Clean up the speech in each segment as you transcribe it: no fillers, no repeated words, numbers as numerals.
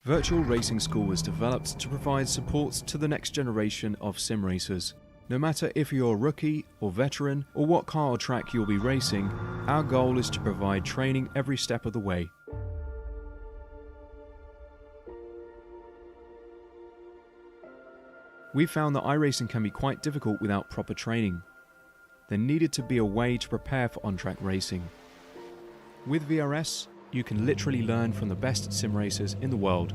Virtual Racing School was developed to provide support to the next generation of sim racers. No matter if you're a rookie or veteran or what car or track you'll be racing, our goal is to provide training every step of the way. We found that iRacing can be quite difficult without proper training. There needed to be a way to prepare for on-track racing. With VRS, you can literally learn from the best sim racers in the world,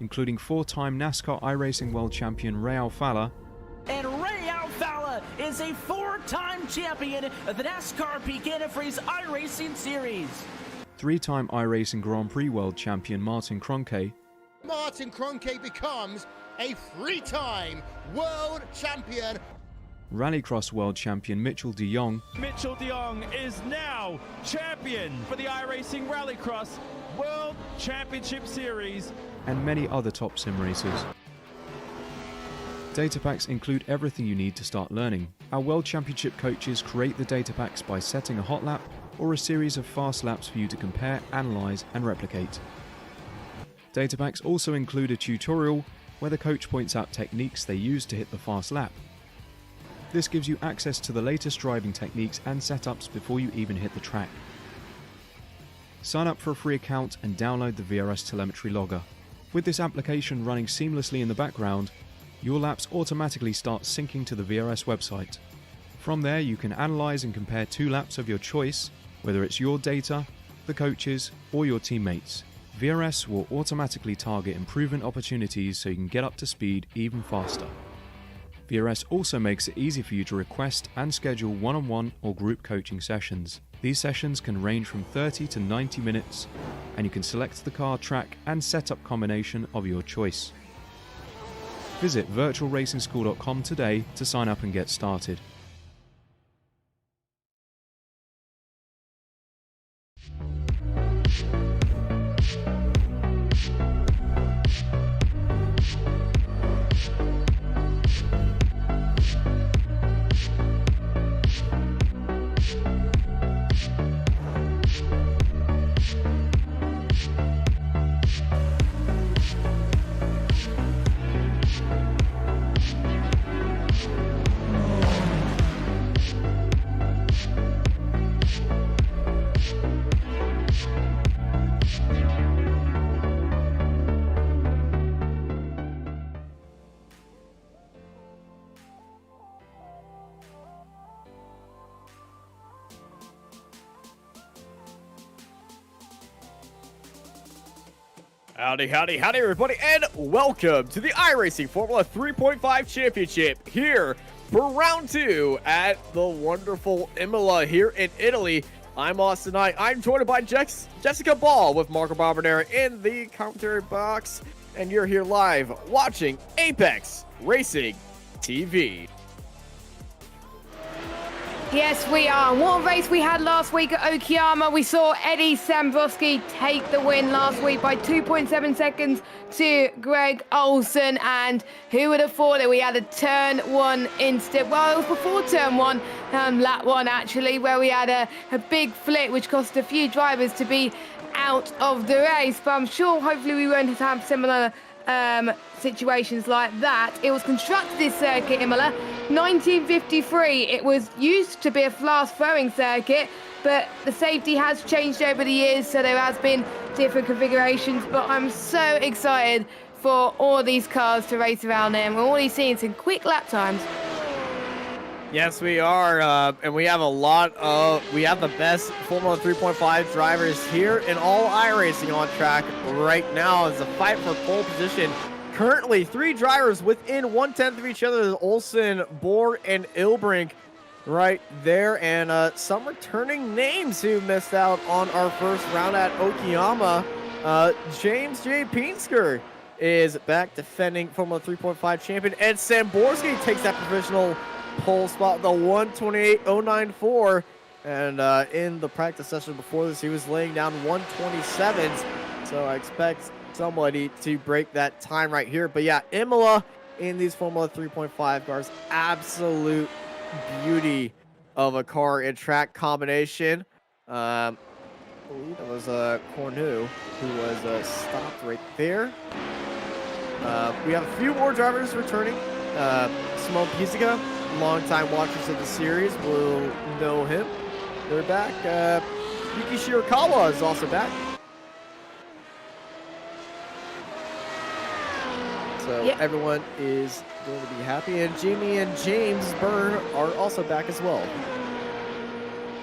including four-time NASCAR iRacing World Champion Ray Alfala. And Ray Alfala is a four-time champion of the NASCAR Peak Antifreeze iRacing Series. Three-time iRacing Grand Prix World Champion Martin Kroenke. Martin Kroenke becomes a three-time world champion. Rallycross World Champion Mitchell de Jong. Mitchell de Jong is now champion for the iRacing Rallycross World Championship Series. And many other top sim racers. Data packs include everything you need to start learning. Our World Championship coaches create the data packs by setting a hot lap or a series of fast laps for you to compare, analyze, and replicate. Data packs also include a tutorial where the coach points out techniques they use to hit the fast lap. This gives you access to the latest driving techniques and setups before you even hit the track. Sign up for a free account and download the VRS telemetry logger. With this application running seamlessly in the background, your laps automatically start syncing to the VRS website. From there, you can analyze and compare two laps of your choice, whether it's your data, the coaches, or your teammates. VRS will automatically target improvement opportunities so you can get up to speed even faster. VRS also makes it easy for you to request and schedule one-on-one or group coaching sessions. These sessions can range from 30 to 90 minutes, and you can select the car, track, and setup combination of your choice. Visit virtualracingschool.com today to sign up and get started. Howdy, howdy, howdy, everybody, and welcome to the iRacing Formula 3.5 Championship here for round 2 at the wonderful Imola here in Italy. I'm Austin Knight. I'm joined by Jessica Ball with Marco Barbonera in the commentary box, and you're here live watching Apex Racing TV. Yes, we are. What a race we had last week at Okayama. We saw Eddie Sambrowski take the win last week by 2.7 seconds to Greg Olsen. And who would have thought that we had a turn 1 incident? Well, it was before turn 1, lap 1 actually, where we had a big flip which cost a few drivers to be out of the race. But I'm sure hopefully we won't have similar situations like that. It was constructed this circuit, Imola, 1953. It was used to be a fast throwing circuit, but the safety has changed over the years, so there has been different configurations. But I'm so excited for all these cars to race around there. We're already seeing some quick lap times. Yes, we are, and we have the best Formula 3.5 drivers here in all iRacing on track right now. It's a fight for pole position. Currently, 3 drivers within 1/10 of each other: Olsen, Borg, and Ilbrink right there, and some returning names who missed out on our first round at Okayama. James J. Pinsker is back defending Formula 3.5 champion. Ed Samborski takes that provisional pole spot, the 128.094, and in the practice session before this, he was laying down 127s, so I expect somebody to break that time right here. But yeah, Imola in these Formula 3.5 cars, absolute beauty of a car and track combination. believe that was Cornu who was stopped right there. We have a few more drivers returning. Simone Pizzica, longtime watchers of the series will know him. They're back. Yuki Shirakawa is also back. So everyone is going to be happy. And Jamie and James Byrne are also back as well.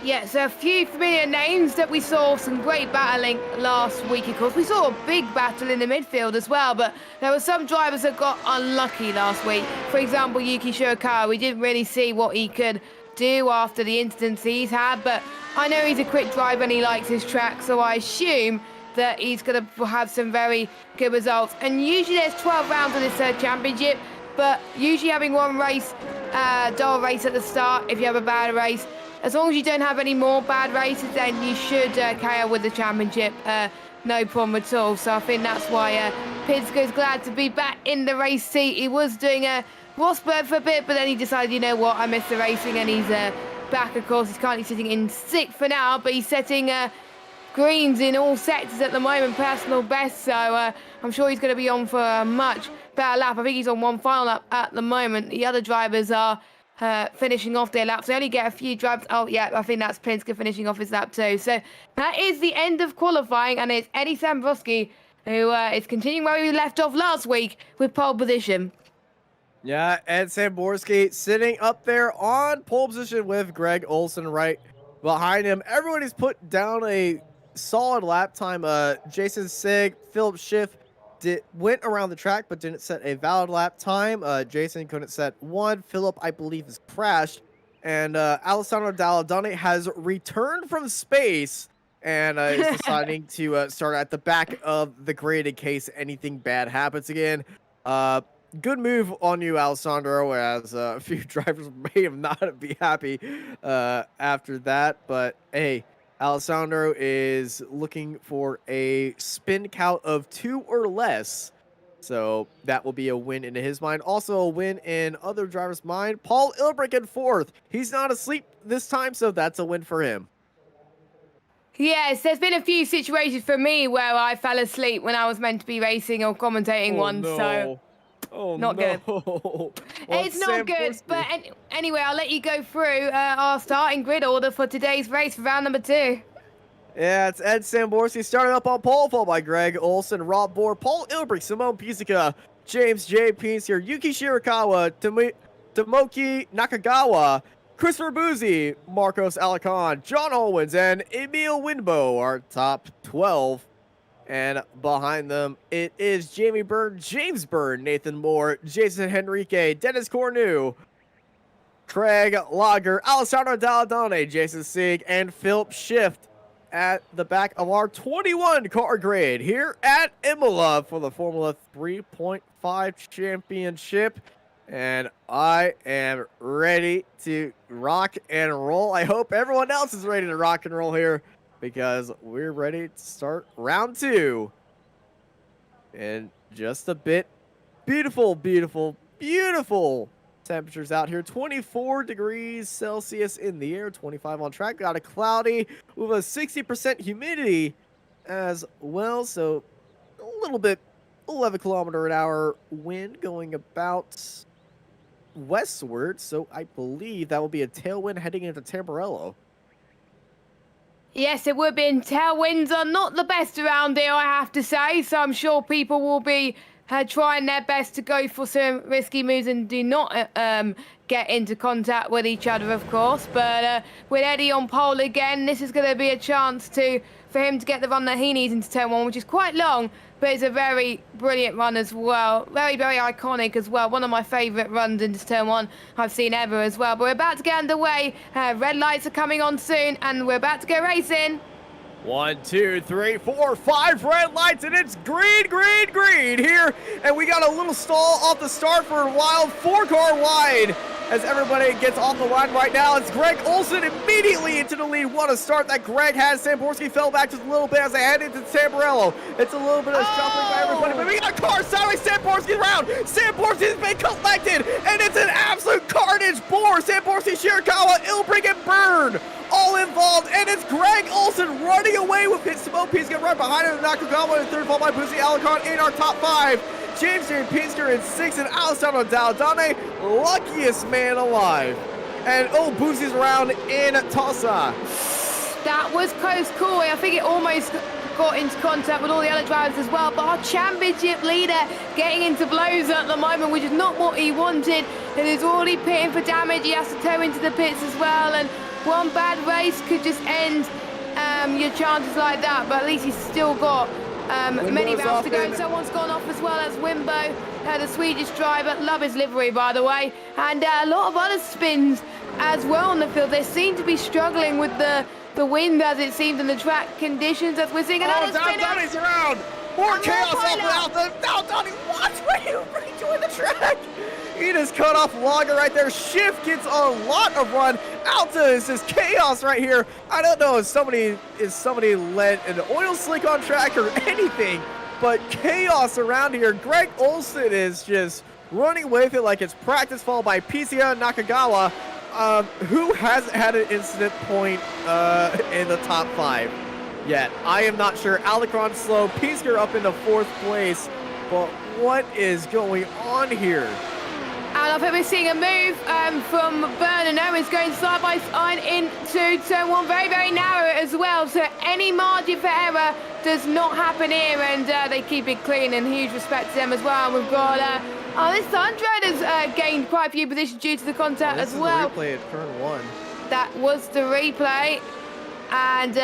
Yeah, so a few familiar names that we saw some great battling last week, of course. We saw a big battle in the midfield as well, but there were some drivers that got unlucky last week. For example, Yuki Shirakawa, we didn't really see what he could do after the incidents he's had, but I know he's a quick driver and he likes his track, so I assume that he's going to have some very good results. And usually there's 12 rounds in this championship, but usually having one race, dull race at the start if you have a bad race. As long as you don't have any more bad races, then you should carry on with the championship. No problem at all. So I think that's why Pizzica's glad to be back in the race seat. He was doing a Rosberg for a bit, but then he decided, you know what, I missed the racing, and he's back, of course. He's currently sitting in 6th for now, but he's setting greens in all sectors at the moment, personal best. So I'm sure he's going to be on for a much better lap. I think he's on one final lap at the moment. The other drivers are finishing off their laps. They only get a few drives. Oh, yeah, I think that's Pizzica finishing off his lap too. So that is the end of qualifying, and it's Eddie Sambrowski who is continuing where we left off last week with pole position. Yeah, Ed Samborski sitting up there on pole position with Greg Olson right behind him. Everybody's put down a solid lap time. Jason Sig, Philip Schiff went around the track but didn't set a valid lap time. Jason couldn't set one. Philip, I believe, is crashed. And Alessandro Dalladone has returned from space and is deciding to start at the back of the grid in case anything bad happens again. Good move on you, Alessandro, as a few drivers may have not be happy after that. But hey, Alessandro is looking for a spin count of 2 or less. So that will be a win in his mind. Also a win in other drivers' mind. Paul Ilbrich in 4th. He's not asleep this time, so that's a win for him. Yes, there's been a few situations for me where I fell asleep when I was meant to be racing or commentating so... Oh, not good. Well, it's not good, but anyway, I'll let you go through our starting grid order for today's race for round number 2. Yeah, it's Ed Samborski starting up on pole, followed by Greg Olson, Rob Bohr, Paul Ilbrich, Simone Pizzica, James J. Pinskier, Yuki Shirakawa, Tomoki Nakagawa, Christopher Boozy, Marcos Alacan, John Owens, and Emil Winbo are top 12. And behind them, it is Jamie Byrne, James Byrne, Nathan Moore, Jason Henrique, Dennis Cornu, Craig Lager, Alessandro Dalladone, Jason Sieg, and Philip Schiff at the back of our 21 car grid here at Imola for the Formula 3.5 Championship. And I am ready to rock and roll. I hope everyone else is ready to rock and roll here, because we're ready to start round 2 in just a bit. Beautiful, beautiful, beautiful temperatures out here. 24 degrees Celsius in the air, 25 on track. Got a cloudy with a 60% humidity as well. So a little bit, 11-kilometer-an-hour wind going about westward. So I believe that will be a tailwind heading into Tamburello. Yes, it would be. Tailwinds are not the best around here, I have to say. So I'm sure people will be trying their best to go for some risky moves and do not get into contact with each other, of course. But with Eddie on pole again, this is going to be a chance for him to get the run that he needs into turn 1, which is quite long, but it's a very brilliant run as well. Very, very iconic as well. One of my favourite runs into turn 1 I've seen ever as well. But we're about to get underway. Red lights are coming on soon, and we're about to go racing. 1, 2, 3, 4, 5 red lights, and it's green, green, green here. And we got a little stall off the start for a while. 4-car wide as everybody gets off the line right now. It's Greg Olson immediately into the lead. What a start that Greg has. Samborski fell back just a little bit as they head into Tamburello. It's a little bit of shuffling by everybody, but we got a car sideways. Samborski's around. Samborski's been collected, and it's an absolute carnage. Bohr, Samborski, Shirakawa, Ilbrich, and Byrne all still involved, and it's Greg Olson running away with it. Smoke Pinsker right behind him. Nakagawa in third, followed by Boozy Alicron in our top 5. James J. Pinsker in 6th, and Alessandro Daldane, luckiest man alive. And Boozy's around in Tulsa. That was close call. I think it almost got into contact with all the other drivers as well, but our championship leader getting into blows at the moment, which is not what he wanted. It is already pitting for damage. He has to tow into the pits as well, and one bad race could just end your chances like that, but at least he's still got many rounds to go. Someone's gone off as well as Wimbo, the Swedish driver. Love his livery, by the way, and a lot of other spins as well on the field. They seem to be struggling with the wind, as it seems, in the track conditions, as we're seeing another spin. Donnie's around. More chaos off without now Donnie, watch where you rejoin the track. He just cut off Lager right there. Schiff gets a lot of run. Alta is just chaos right here. I don't know if somebody let an oil slick on track or anything, but chaos around here. Greg Olson is just running with it like it's practice, followed by Pizia Nakagawa, who hasn't had an incident point in the top 5 yet. I am not sure. Alicron slow, Pinsker up into 4th place, but what is going on here? And I think we're seeing a move from Byrne and Owens going side by side into turn 1, very, very narrow as well. So any margin for error does not happen here, and they keep it clean, and huge respect to them as well. And we've got this Andrade has gained quite a few positions due to the contact as well. This is the replay at turn 1. That was the replay, and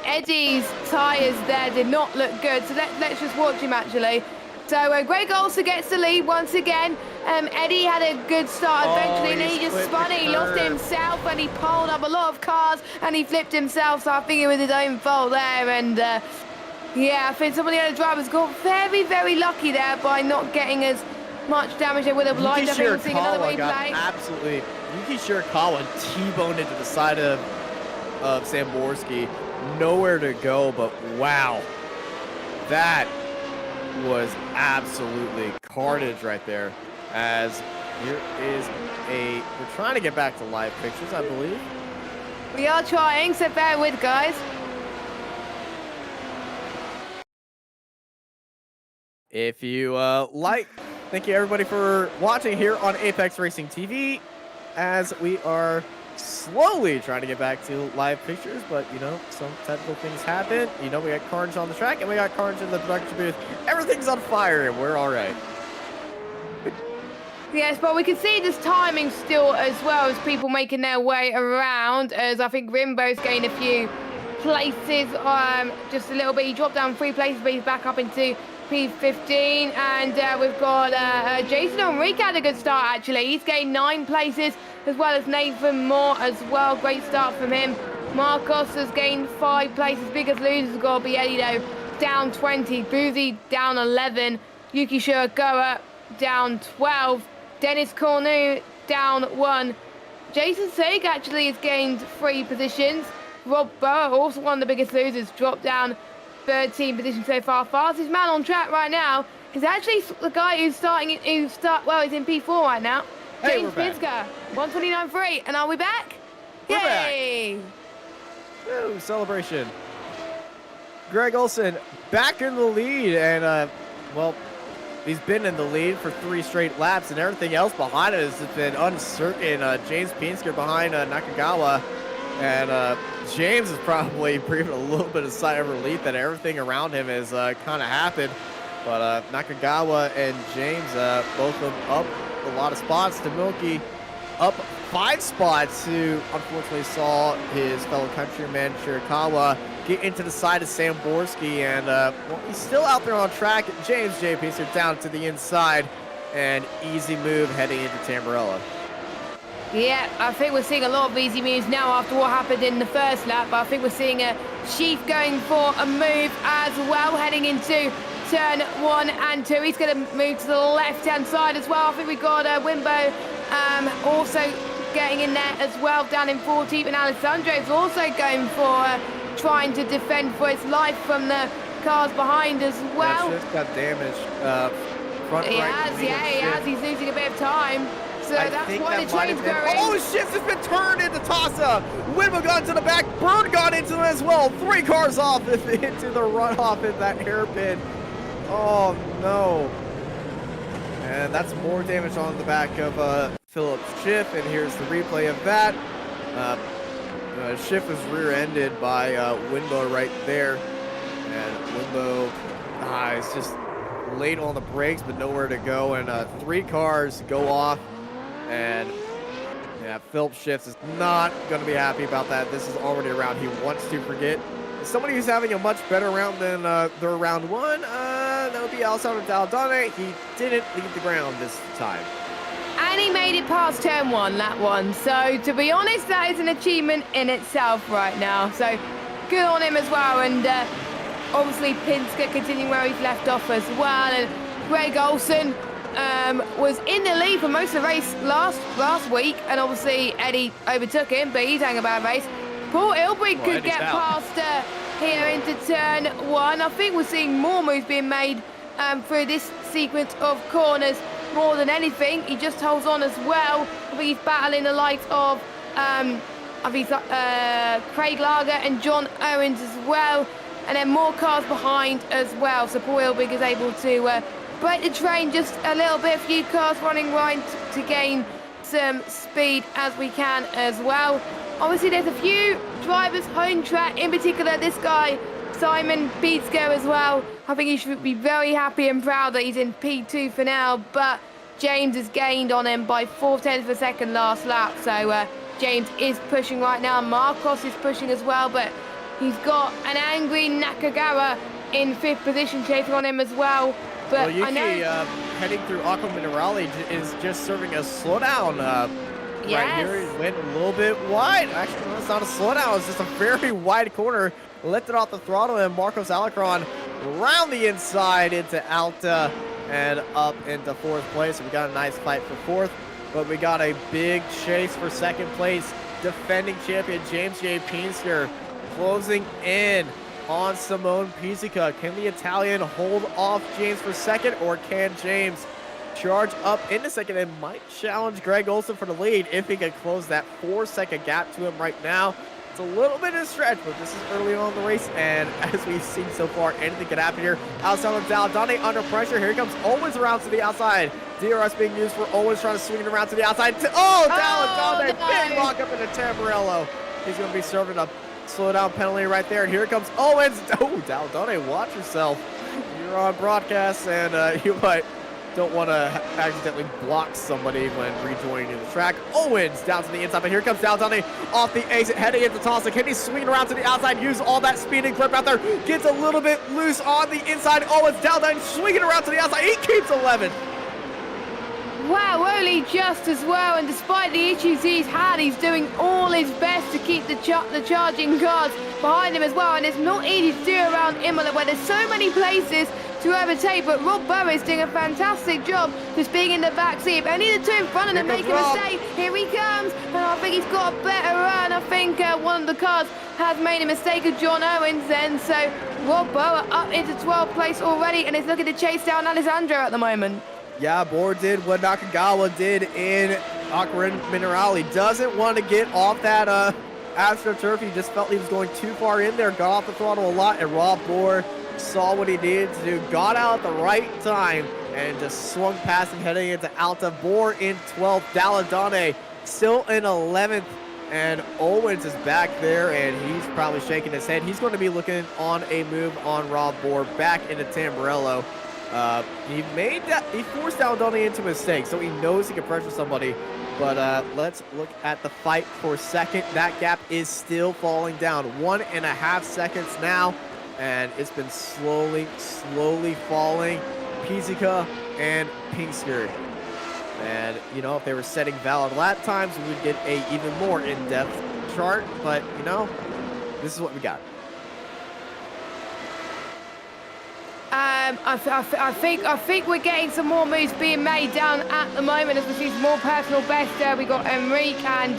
Eddie's tyres there did not look good. So let's just watch him actually. So Greg also gets the lead once again. Eddie had a good start eventually, and he just spun it. He lost himself, and he pulled up a lot of cars, and he flipped himself. So I think it was his own fault there. And yeah, I think some of the other drivers got very, very lucky there by not getting as much damage they would have liked. I think we'll see another replay. Absolutely. Yuki Shirakawa T-boned into the side of Samborski. Nowhere to go, but wow. That was absolutely carnage right there. As here is we're trying to get back to live pictures, I believe. We are trying, so bear with, guys. If you thank you everybody for watching here on Apex Racing TV, as we are slowly trying to get back to live pictures, but you know, some technical things happen. You know, we got carnage on the track, and we got carnage in the production booth. Everything's on fire, and we're all right. Yes, but we can see this timing still as well as people making their way around, as I think Rimbo's gained a few places, just a little bit. He dropped down 3 places, but he's back up into P15, and we've got Jason Enrique had a good start actually. He's gained 9 places, as well as Nathan Moore as well. Great start from him. Marcos has gained 5 places. Biggest losers have got to be Eddie though, down 20. Boozy down 11. Yuki Shirakawa down 12. Dennis Cornu down 1. Jason Saig actually has gained 3 positions. Rob Burr, also one of the biggest losers, dropped down 13 positions so far. Fastest man on track right now is actually the guy who's he's in P4 right now. Hey, James Pinsker, 129.3. And are we back? We're Yay! back. Woo, celebration. Greg Olson back in the lead, and well, he's been in the lead for 3 straight laps, and everything else behind us has been uncertain. James Pinsker behind Nakagawa, and James is probably breathing a little bit of sigh of relief that everything around him has kind of happened. But Nakagawa and James, both of them up a lot of spots. Tomoki up 5 spots, who unfortunately saw his fellow countryman Shirakawa get into the side of Samborski, and well, he's still out there on track. James J. Pinsker down to the inside, and easy move heading into Tamburello. Yeah, I think we're seeing a lot of easy moves now after what happened in the first lap, but I think we're seeing a Chief going for a move as well, heading into turn 1 and 2. He's going to move to the left-hand side as well. I think we've got Wimbo also getting in there as well, down in 14th, and Alessandro's also going for trying to defend for his life from the cars behind as well. That's just got damaged. Front he right has, yeah, he has. He's losing a bit of time. So that's why the train's going. Oh, shit, it's been turned into toss-up. Winbo got into the back. Bird got into them as well. 3 cars off into the runoff in that hairpin. Oh, no. And that's more damage on the back of Philip's Schiff, and here's the replay of that. Schiff was rear-ended by Winbo right there. And Winbo is just late on the brakes, but nowhere to go. And 3 cars go off. And yeah, Philip Schiff is not going to be happy about that. This is already a round he wants to forget. Somebody who's having a much better round than their round 1, that would be Alessandro Daldane. He didn't leave the ground this time. And he made it past turn 1, that one. So, to be honest, that is an achievement in itself right now. So, good on him as well. And obviously, Pinsker continuing where he's left off as well. And Greg Olsen was in the lead for most of the race last week. And obviously, Eddie overtook him, but he's having a bad race. Paul Ilbrey could get past here into turn 1. I think we're seeing more moves being made through this sequence of corners more than anything. He just holds on as well. I think he's battling the likes of Craig Lager and John Owens as well. And then more cars behind as well. So Paul Ilbrey is able to break the train just a little bit. A few cars running right to gain some speed as we can as well. Obviously, there's a few drivers home track, in particular this guy, Simon Beatsko as well. I think he should be very happy and proud that he's in P2 for now, but James has gained on him by 4/10 of a second last lap. So James is pushing right now. Marcos is pushing as well, but he's got an angry Nakagawa in 5th position chasing on him as well. But Yuki, I know heading through Aqua Minerale is just serving a slowdown. Right here, he went a little bit wide. Actually, no, it's not a slowdown. It's just a very wide corner. Lifted off the throttle, and Marcos Alarcon round the inside into Alta and up into 4th place. We got a nice fight for 4th, but we got a big chase for 2nd place. Defending champion James J. Pinsker closing in on Simone Pizzica. Can the Italian hold off James for 2nd, or can James charge up into 2nd and might challenge Greg Olsen for the lead if he can close that 4-second gap to him right now? It's a little bit of a stretch, but this is early on in the race, and as we've seen so far, anything could happen here. Alessandro Daldane under pressure. Here he comes Owens around to the outside. DRS being used for Owens, trying to swing it around to the outside. Daldane, big rock up into Tamburello. He's going to be serving a slowdown penalty right there, and here comes Owens. Oh, Daldane, watch yourself. You're on broadcast, and you might don't want to accidentally block somebody when rejoining the track. Owens down to the inside, but here comes Daldane off the exit, heading into Tossa. Can he swing around to the outside, use all that speed and grip out there? Gets a little bit loose on the inside. Owens, Daldane swinging around to the outside. He keeps 11th. Wow, only just as well, and despite the issues he's had, he's doing all his best to keep the charging cars behind him as well, and it's not easy to do around Imola where there's so many places to overtake, but Rob Burrow is doing a fantastic job just being in the back seat. If any of the two in front of him make a mistake, here he comes, and I think he's got a better run. I think one of the cars has made a mistake of John Owens then, so Rob Burrow up into 12th place already, and is looking to chase down Alessandro at the moment. Yeah, Bohr did what Nakagawa did in Aqua Minerale. Doesn't want to get off that AstroTurf. He just felt he was going too far in there, got off the throttle a lot, and Rob Bohr saw what he needed to do, got out at the right time, and just swung past him heading into Alta. Bohr in 12th, Daldane still in 11th, and Owens is back there, and he's probably shaking his head. He's going to be looking on a move on Rob Bohr back into Tamburello. He forced Daldane into a mistake, so he knows he can pressure somebody. But let's look at the fight for 2nd. That gap is still falling down. 1.5 seconds now. And it's been slowly falling. Pizzica and Pinsker. And, you know, if they were setting valid lap times, we would get a even more in-depth chart. But, you know, this is what we got. I think we're getting some more moves being made down at the moment as we see some more personal best. We got Enrique and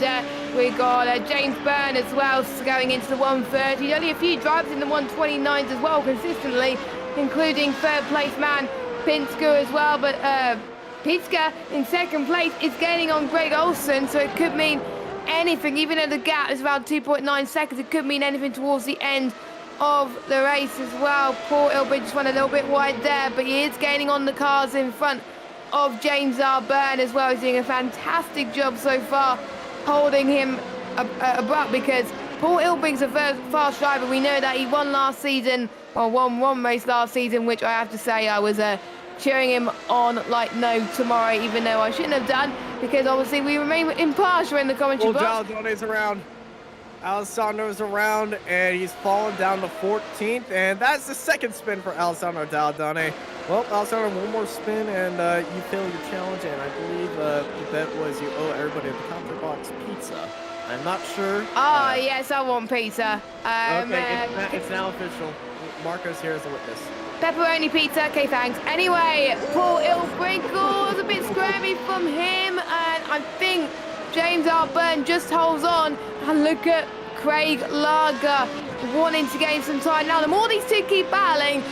we got James Byrne as well going into the 130. Only a few drivers in the 129s as well consistently, including 3rd place man Pinsker as well. But Pizka in second place is gaining on Greg Olsen, so it could mean anything. Even though the gap is around 2.9 seconds, it could mean anything towards the end of the race as well. Paul Ilbridge just went a little bit wide there, but he is gaining on the cars in front of James Arburn as well. He's doing a fantastic job so far, holding him abrupt, because Paul Ilbrink's a very fast driver. We know that he won last season, or won one race last season, which I have to say I was cheering him on like no tomorrow, even though I shouldn't have done, because obviously we remain impartial in the commentary box. Daldone's around. Alessandro's around, and he's fallen down to 14th, and that's the second spin for Alessandro Daldone. Well, Alessandro, one more spin, and you failed your challenge, and I believe the bet was you owe everybody at the commentary box pizza. I'm not sure. Oh, yes, I want pizza. Okay, it's now official. Marco's here as a witness. Pepperoni pizza, okay, thanks. Anyway, Paul Ilbrink, was a bit scrammy from him, and I think James Arburn just holds on. And look at Craig Lager wanting to gain some time. Now, the more these two keep battling,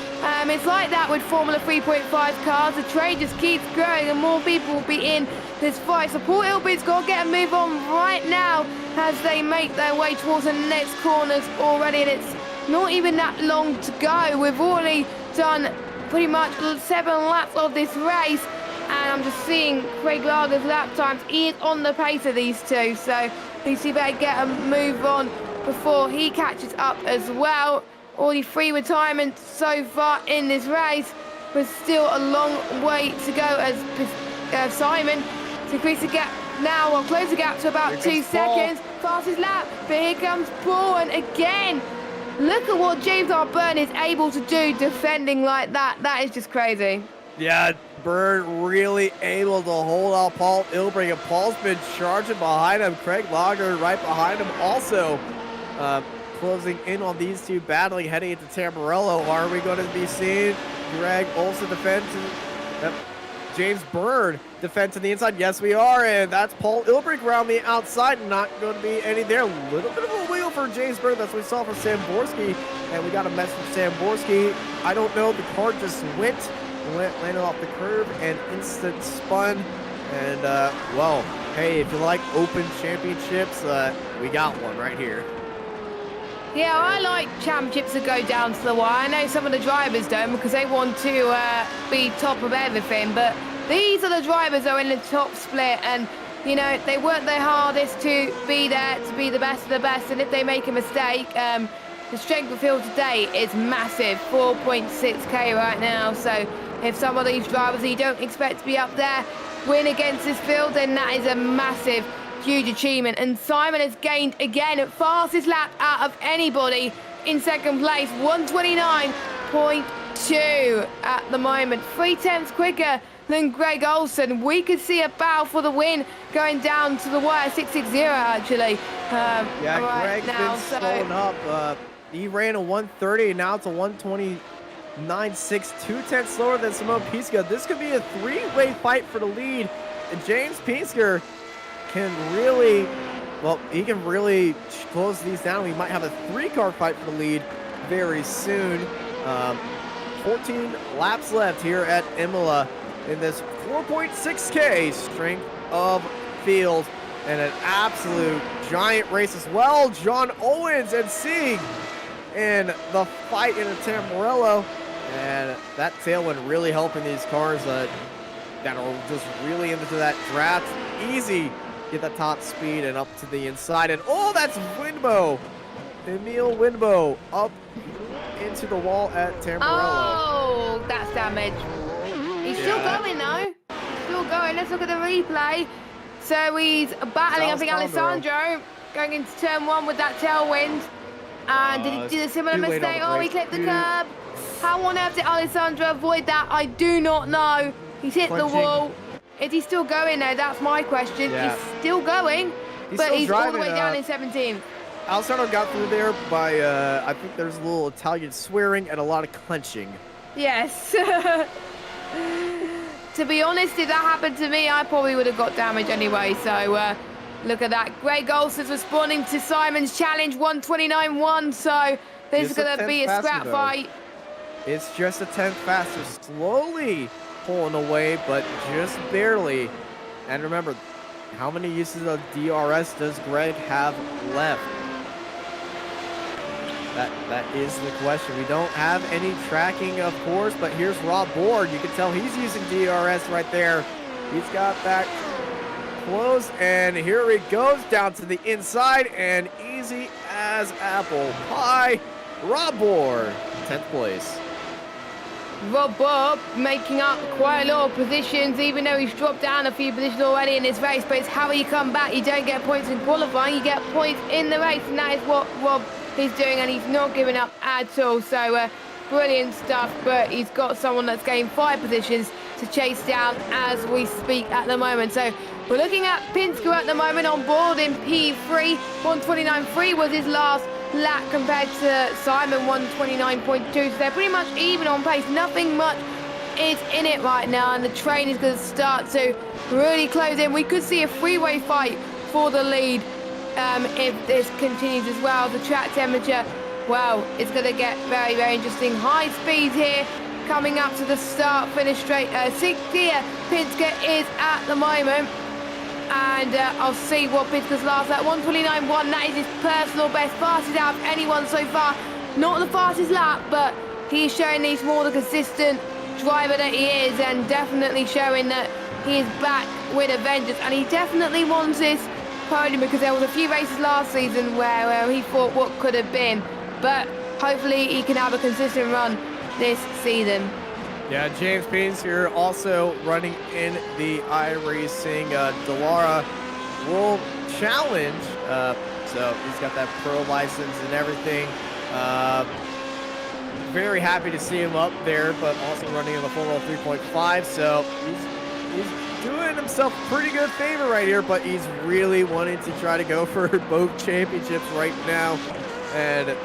it's like that with Formula 3.5 cars. The trade just keeps growing and more people will be in this fight. So Paul Ilbrink's got to get a move on right now as they make their way towards the next corners already, and it's not even that long to go. We've already done pretty much 7 laps of this race, and I'm just seeing Craig Lager's lap times. He is on the pace of these two, so he better get a move on before he catches up as well. Already 3 retirements so far in this race, but still a long way to go as Simon to increase the gap now, or close the gap to about 2 seconds. Fastest lap, but here comes Paul, and again, look at what James Arburn is able to do defending like that. That is just crazy. Yeah, Bird really able to hold out Paul Ilbrink, and Paul's been charging behind him. Craig Lager right behind him also, closing in on these two battling, heading into Tamburello. Are we going to be seeing Greg Olsen defend to James Bird defend to the inside? Yes, we are, and that's Paul Ilbrink around the outside. Not going to be any there. A little bit of a wheel for James Bird. That's what we saw from Sam Borski, and we got a message from Sam Borski. I don't know, the car just landed off the curb and instant spun. And well, hey, if you like open championships, we got one right here. Yeah, I like championships that go down to the wire. I know some of the drivers don't, because they want to be top of everything, but these are the drivers that are in the top split, and you know, they work their hardest to be there, to be the best of the best, and if they make a mistake, the strength of field today is massive, 4.6k right now. So if some of these drivers that you don't expect to be up there win against this field, then that is a massive, huge achievement. And Simon has gained again, fastest lap out of anybody in second place, 129.2 at the moment, 3/10 quicker than Greg Olsen. We could see a battle for the win going down to the wire, 660 actually. Yeah, right Greg's now, been slowing up. He ran a 130, now it's a 129.6, 2/10 slower than Simone Pizka. This could be a 3-way fight for the lead, and James Pizka can really, well, he can really close these down. We might have a 3-car fight for the lead very soon. 14 laps left here at Imola in this 4.6K strength of field, and an absolute giant race as well. John Owens and Sieg in the fight in the Tamburello, and that tailwind really helping these cars that are just really into that draft. Easy, get that top speed and up to the inside, and oh, that's Winbo, Emil Winbo up into the wall at Tamburello. Oh, that's damage. He's still going though. Still going. Let's look at the replay. So he's battling, I think, Alessandro going into turn 1 with that tailwind. And did he do a similar mistake? Oh, he clipped the curb. How on earth did Alessandro avoid that? I do not know. He's hit the wall. Is he still going though? That's my question. Yeah. He's still going, but he's all the way down in 17th. Alessandro got through there by, I think there's a little Italian swearing and a lot of clenching. Yes. To be honest, if that happened to me, I probably would have got damage anyway. So look at that. Greg Olsen's responding to Simon's challenge, 129.1. So this is going to be a scrap fight. It's just a 10th faster. Slowly pulling away, but just barely. And remember, how many uses of DRS does Greg have left? That is the question. We don't have any tracking, of course, but here's Rob Board. You can tell he's using DRS right there. He's got that close, and here he goes down to the inside, and easy as apple pie. Rob Board, 10th place. Rob Bob making up quite a lot of positions, even though he's dropped down a few positions already in this race, but it's how you come back. You don't get points in qualifying, you get points in the race, and that is what Rob is doing, and he's not giving up at all. So brilliant stuff, but he's got someone that's gained 5 positions to chase down as we speak at the moment. So we're looking at Pinsker at the moment on board in P3. 129.3 was his last lap compared to Simon, 129.2. So they're pretty much even on pace. Nothing much is in it right now, and the train is going to start to really close in. We could see a three-way fight for the lead if this continues as well. The track temperature, well, it's going to get very, very interesting. High speed here coming up to the start finish straight. 6th gear Pinsker is at the moment, and I'll see what Pinsker's last at 129.1. That is his personal best, fastest out of anyone so far. Not the fastest lap, but he's showing he's more the consistent driver that he is, and definitely showing that he is back with a vengeance, and he definitely wants this podium, because there was a few races last season where he thought what could have been, but hopefully he can have a consistent run this season. Yeah, James Pinsker also running in the iRacing Dallara World Challenge. So he's got that pro license and everything. Very happy to see him up there, but also running in the Formula 3.5. So he's doing himself a pretty good favor right here, but he's really wanting to try to go for both championships right now. And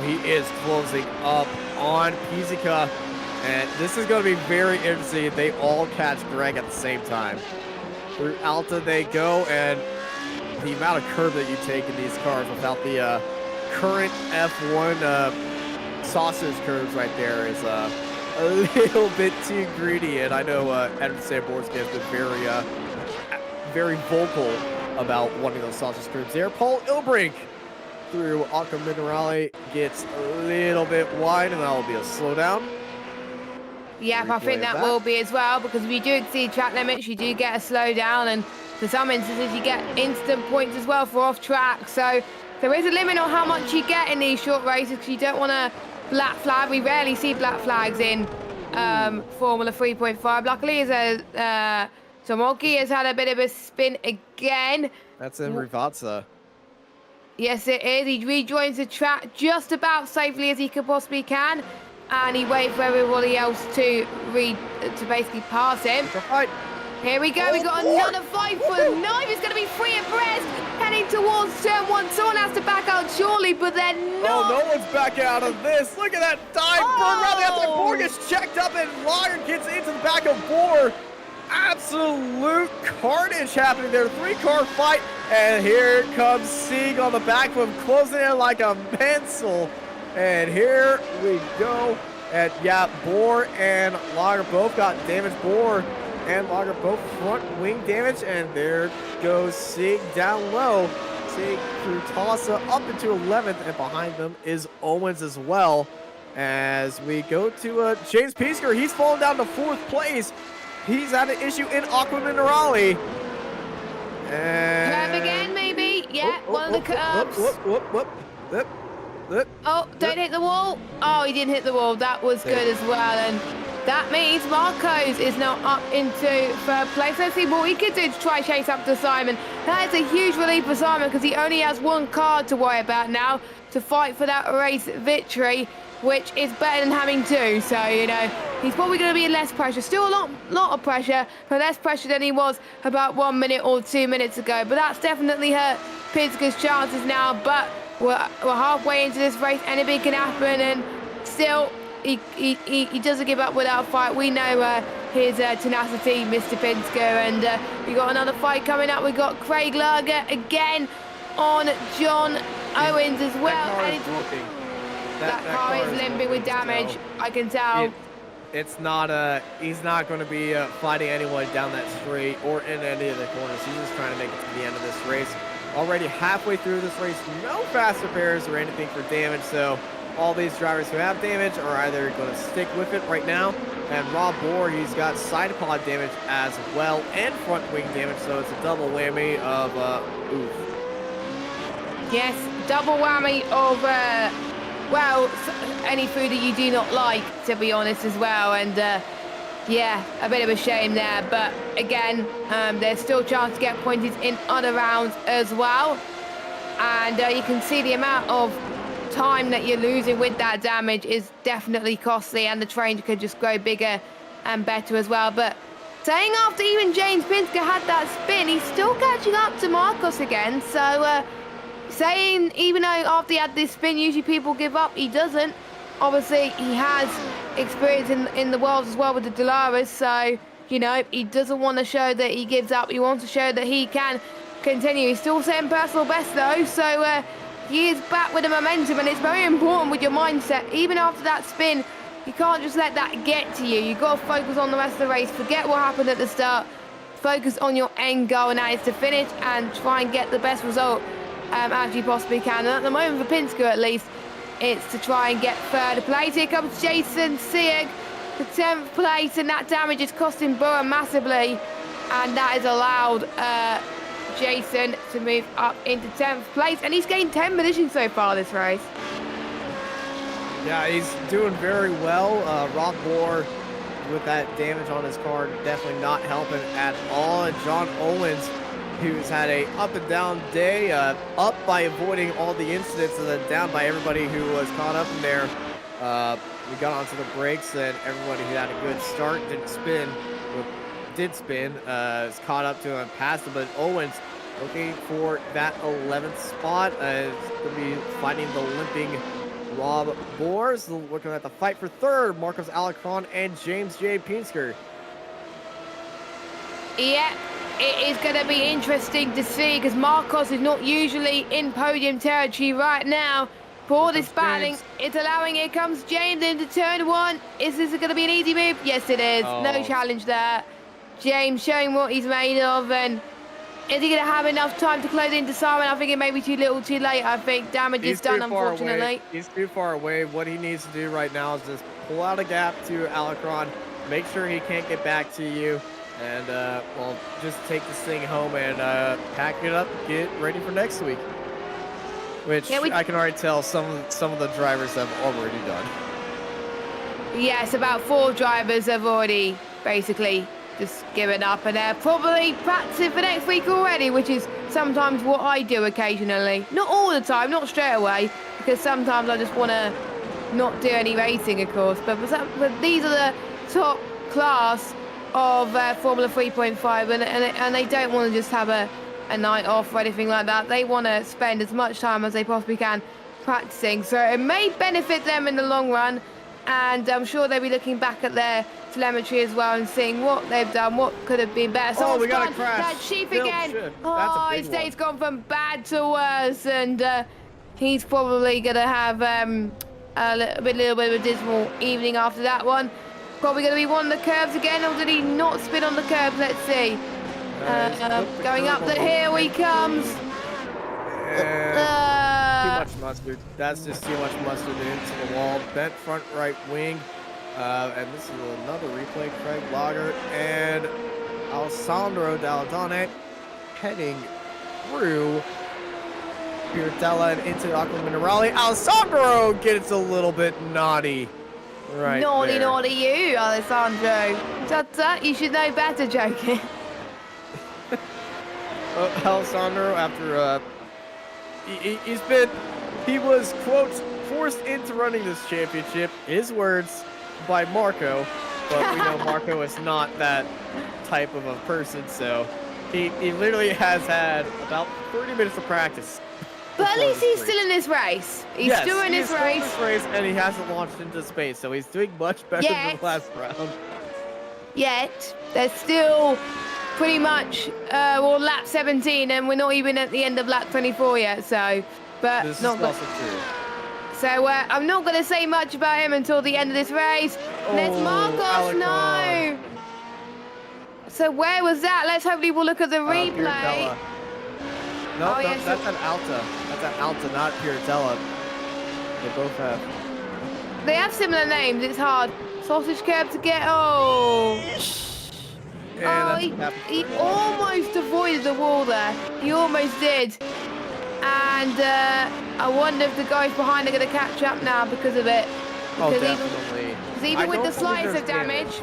he is closing up on Pizzica. And this is going to be very interesting if they all catch Greg at the same time. Through Alta they go, and the amount of curve that you take in these cars without the current F1 sausage curves right there is a little bit too greedy. And I know Adam Samborski has been very vocal about wanting those sausage curves there. Paul Ilbrink through Aqua Minerale gets a little wide, and that will be a slowdown. Yeah, I think that will be as well, because if you do exceed track limits, you do get a slowdown, and for some instances, you get instant points as well for off track. So there is a limit on how much you get in these short races, because you don't want to black flag. We rarely see black flags in Formula 3.5. Luckily, Tomoki has had a bit of a spin again. That's in Rivazza. Yes, it is. He rejoins the track just about safely as he possibly can. And he waited for everybody else to basically pass him. Right. Here we go. We got another fight for the knife. It's going to be free abreast, heading towards turn 1. Someone has to back out surely, but they're not. Oh, no one's backing out of this. Look at that dive burn around the outside. Bohr gets checked up, and Lager gets into the back of Bohr. Absolute carnage happening there. 3-car fight, and here comes Sieg on the back of him, closing in like a pencil. And here we go. And yeah, Bohr and Lager both got damage. Bohr and Lager both front wing damage. And there goes Sieg down low. Sieg through Tossa up into 11th. And behind them is Owens as well. As we go to James Pinsker. He's fallen down to 4th place. He's had an issue in Aqua Minerale. And curve again, maybe? Yeah, one of the curves. Oh, don't hit the wall. Oh, he didn't hit the wall. That was good as well. And that means Marcos is now up into 3rd place. Let's see what we could do to try chase up to Simon. That is a huge relief for Simon, because he only has 1 card to worry about now to fight for that race victory, which is better than having 2. So, you know, he's probably going to be in less pressure. Still a lot of pressure, but less pressure than he was about 1 minute or 2 minutes ago. But that's definitely hurt Pinsker's chances now. But we're halfway into this race. Anything can happen, and still he doesn't give up without a fight. We know his tenacity, Mr. Pinsker, and we got another fight coming up. We got Craig Lager again on John Owens as well. That car is is limping with damage. I can tell. it's not he's not going to be fighting anyone down that straight or in any of the corners. He's just trying to make it to the end of this race. Already halfway through this race, no fast repairs or anything for damage, so all these drivers who have damage are either going to stick with it right now. And Rob Bohr, he's got side pod damage as well and front wing damage, so it's a double whammy of oof. Yes, double whammy of, well, any food that you do not like, to be honest, as well. And, yeah, a bit of a shame there. But, again, there's still a chance to get pointed in other rounds as well. And you can see the amount of time that you're losing with that damage is definitely costly, and the train could just grow bigger and better as well. But saying after even James Pinsker had that spin, he's still catching up to Marcos again. So saying even though after he had this spin usually people give up, he doesn't. Obviously he has experience in the world as well with the Dolaris, so you know he doesn't want to show that he gives up. He wants to show that he can continue. He's still setting personal best though, so he is back with the momentum, and it's very important with your mindset. Even after that spin, you can't just let that get to you. You've got to focus on the rest of the race. Forget what happened at the start. Focus on your end goal, and that is to finish and try and get the best result as you possibly can. And at the moment, for Pinsker at least, it's to try and get third place. Here comes Jason Sieg for 10th place, and that damage is costing Burr massively, and that has allowed Jason to move up into 10th place, and he's gained 10 positions so far this race. Yeah, he's doing very well. Rob Bohr, with that damage on his car, definitely not helping at all. And John Owens, who's had a up and down day, up by avoiding all the incidents and then down by everybody who was caught up in there. We got onto the brakes, and everybody who had a good start did spin, is caught up to him and passed him. But Owens looking for that 11th spot, is going to be fighting the limping Rob Bohr. Looking at the fight for third, Marcos Alarcon and James J. Pinsker. Yeah, it is going to be interesting to see, because Marcos is not usually in podium territory right now. For all this battling, it's allowing, here comes James into turn one. Is this going to be an easy move? Yes, it is. No challenge there. James showing what he's made of, and is he going to have enough time to close into Simon? I think it may be too little too late. I think damage is done, unfortunately. He's too far away. What he needs to do right now is just pull out a gap to Alarcon, make sure he can't get back to you, and well, just take this thing home and pack it up, get ready for next week. Which I can already tell some of the drivers have already done. Yes, about 4 drivers have already basically just given up, and they're probably practicing for next week already, which is sometimes what I do occasionally. Not all the time, not straight away, because sometimes I just want to not do any racing, of course. But these are the top class of Formula 3.5, and they don't want to just have a night off or anything like that. They want to spend as much time as they possibly can practicing, so it may benefit them in the long run, and I'm sure they'll be looking back at their telemetry as well and seeing what they've done, what could have been better. So we got a crash. That sheep again. Oh, his day's gone from bad to worse, and he's probably going to have a little bit of a dismal evening after that one. Probably going to be one of the curves again, or did he not spin on the curves? Let's see. Going up the hill he comes. Too much mustard. That's just too much mustard into the wall. Bent front right wing. And this is another replay. Craig Lager and Alessandro Dalladone heading through Piratella and into Aqua Minerale. Alessandro gets a little bit naughty. Right naughty, there. naughty you, Alessandro. Tut, you should know better, joking. Alessandro, after he was, quote, forced into running this championship, his words, by Marco, but we know Marco is not that type of a person, so he literally has had about 30 minutes of practice. But at least he's still in this race. He's still in this race, and he hasn't launched into space, so he's doing much better than the last round. Yet, there's still pretty much lap 17, and we're not even at the end of lap 24 yet, so this is also true. So I'm not going to say much about him until the end of this race. There's Marcos, no. So where was that? Let's hopefully we'll look at the replay. No, yes, that's an Alta. That's an Alta, not Piratella. They both have. They have similar names. It's hard. Sausage curb to get. Oh. He almost avoided the wall there. He almost did. And I wonder if the guys behind are going to catch up now because of it. Because definitely. Even with the slice of damage.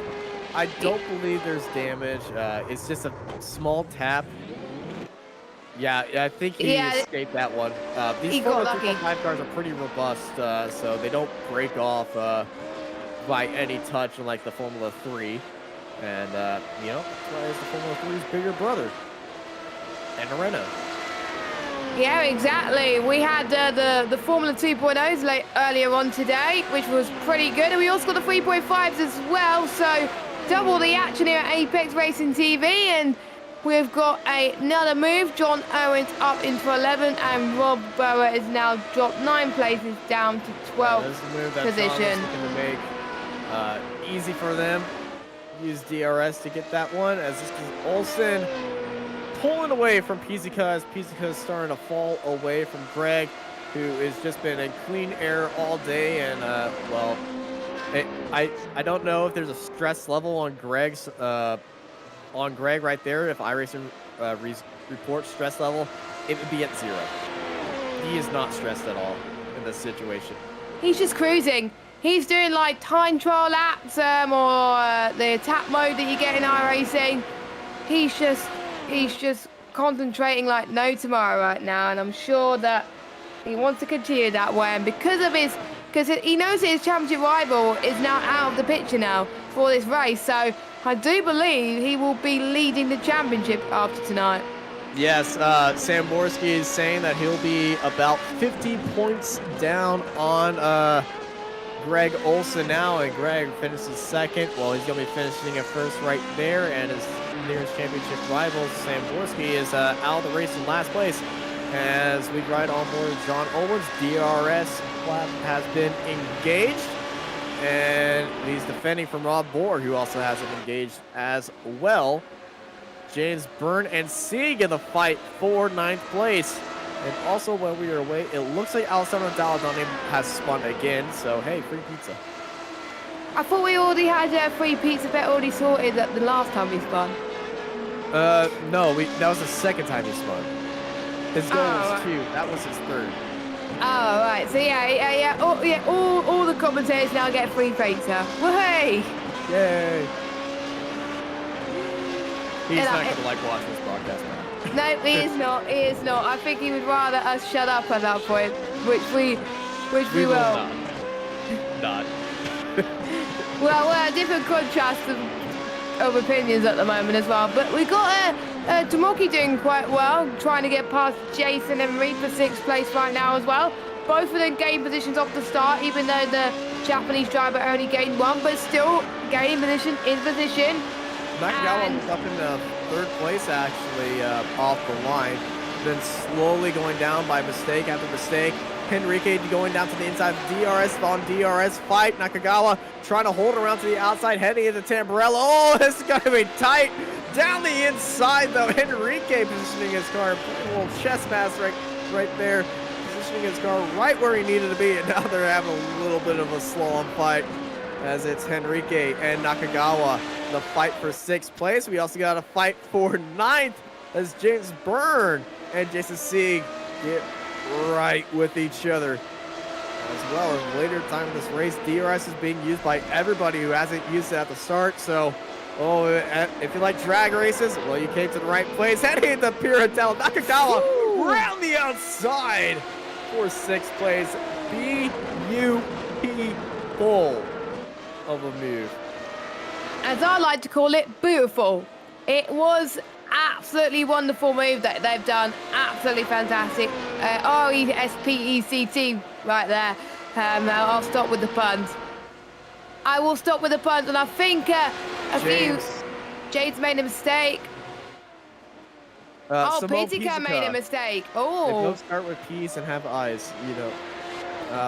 I don't believe there's damage. It's just a small tap. Yeah, I think he escaped that one. These Formula 2.5 cars are pretty robust, so they don't break off by any touch like the Formula 3. And, you know, that's why it's the Formula 3's bigger brother. And Arena. Yeah, exactly. We had the Formula 2.0s earlier on today, which was pretty good. And we also got the 3.5s as well. So double the action here at Apex Racing TV. And we've got another move. John Owens up into 11th. And Rob Bower is now dropped 9 places down to 12th position. Looking to make easy for them. Use DRS to get that one. As this is Olsen pulling away from Pizzica as Pizzica is starting to fall away from Greg, who has just been in clean air all day. And, well, I don't know if there's a stress level on Greg right there. If iRacing reports stress level, it would be at 0. He is not stressed at all in this situation. He's just cruising. He's doing like time trial laps or the tap mode that you get in iRacing. He's just concentrating like no tomorrow right now, and I'm sure that he wants to continue that way. And because he knows that his championship rival is now out of the picture now for this race, so I do believe he will be leading the championship after tonight. Yes, Sam Borski is saying that he'll be about 50 points down on Greg Olsen now, and Greg finishes second. Well, he's going to be finishing at first right there, and his nearest championship rival, Sam Borski, is out of the race in last place. As we ride on board John Owens, DRS flap has been engaged, and he's defending from Rob Bohr, who also has it engaged as well. James Byrne and Sieg in the fight for 9th place. And also, while we are away, it looks like Alessandro Daladoni has spun again. So, hey, free pizza. I thought we already had a free pizza bet already sorted at the last time we spun. No, that was the second time he spun. His goal was 2. That was his 3rd. Oh, right. So, yeah. All the commentators now get free pizza. Woohoo! Yay! He's not going to like watching this broadcast now. No, he is not. He is not. I think he would rather us shut up at that point, which we will. Not. Well, we're a different contrast of opinions at the moment as well. But we got Tomoki doing quite well, trying to get past Jason and Reed for 6th place right now as well. Both of them gained positions off the start, even though the Japanese driver only gained 1, but still gaining position in position. Nakagawa was up in 3rd place, actually, off the line. Then slowly going down by mistake after mistake. Henrique going down to the inside. DRS on DRS fight. Nakagawa trying to hold around to the outside, heading into Tamburello. Oh, this is going to be tight. Down the inside, though. Henrique positioning his car. A little chest pass right there. Positioning his car right where he needed to be. And now they're having a little bit of a slalom fight, as it's Henrique and Nakagawa. The fight for 6th place. We also got a fight for 9th as James Byrne and Jason Sieg get right with each other. As well as later time in this race, DRS is being used by everybody who hasn't used it at the start. So, if you like drag races, well, you came to the right place. Heading into Piratella, Nakagawa around the outside for 6th place. Beautiful of a move. As I like to call it, beautiful. It was absolutely wonderful move that they've done. Absolutely fantastic. RESPECT right there. I'll stop with the puns. I will stop with the puns, and I think James made a mistake. Pizzica made a mistake. Oh. They both start with P's and have I's, you know.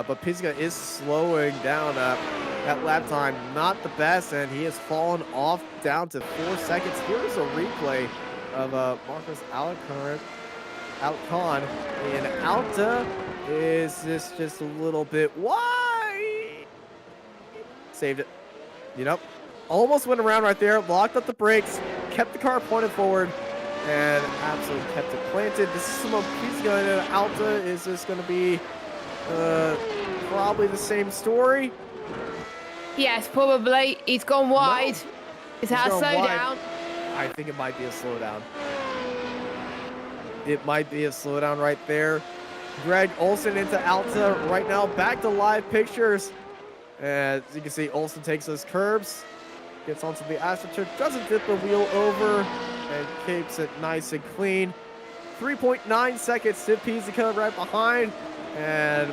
But Pizzica is slowing down at lap time, not the best, and he has fallen off down to 4 seconds. Here's a replay of Marcos Alcon. And Alta is this just a little bit wide. Saved it. You know, almost went around right there, locked up the brakes, kept the car pointed forward, and absolutely kept it planted. This is some of Pizzica, and Alta is just going to be probably the same story. Yes, probably. He's gone wide. No. He's had a gone wide. slowdown. I think it might be a slowdown. It might be a slowdown right there. Greg Olson into Alta right now. Back to live pictures. As you can see, Olson takes those curbs, gets onto the AstroTurf, doesn't dip the wheel over, and keeps it nice and clean. 3.9 seconds to Pizzica right behind. And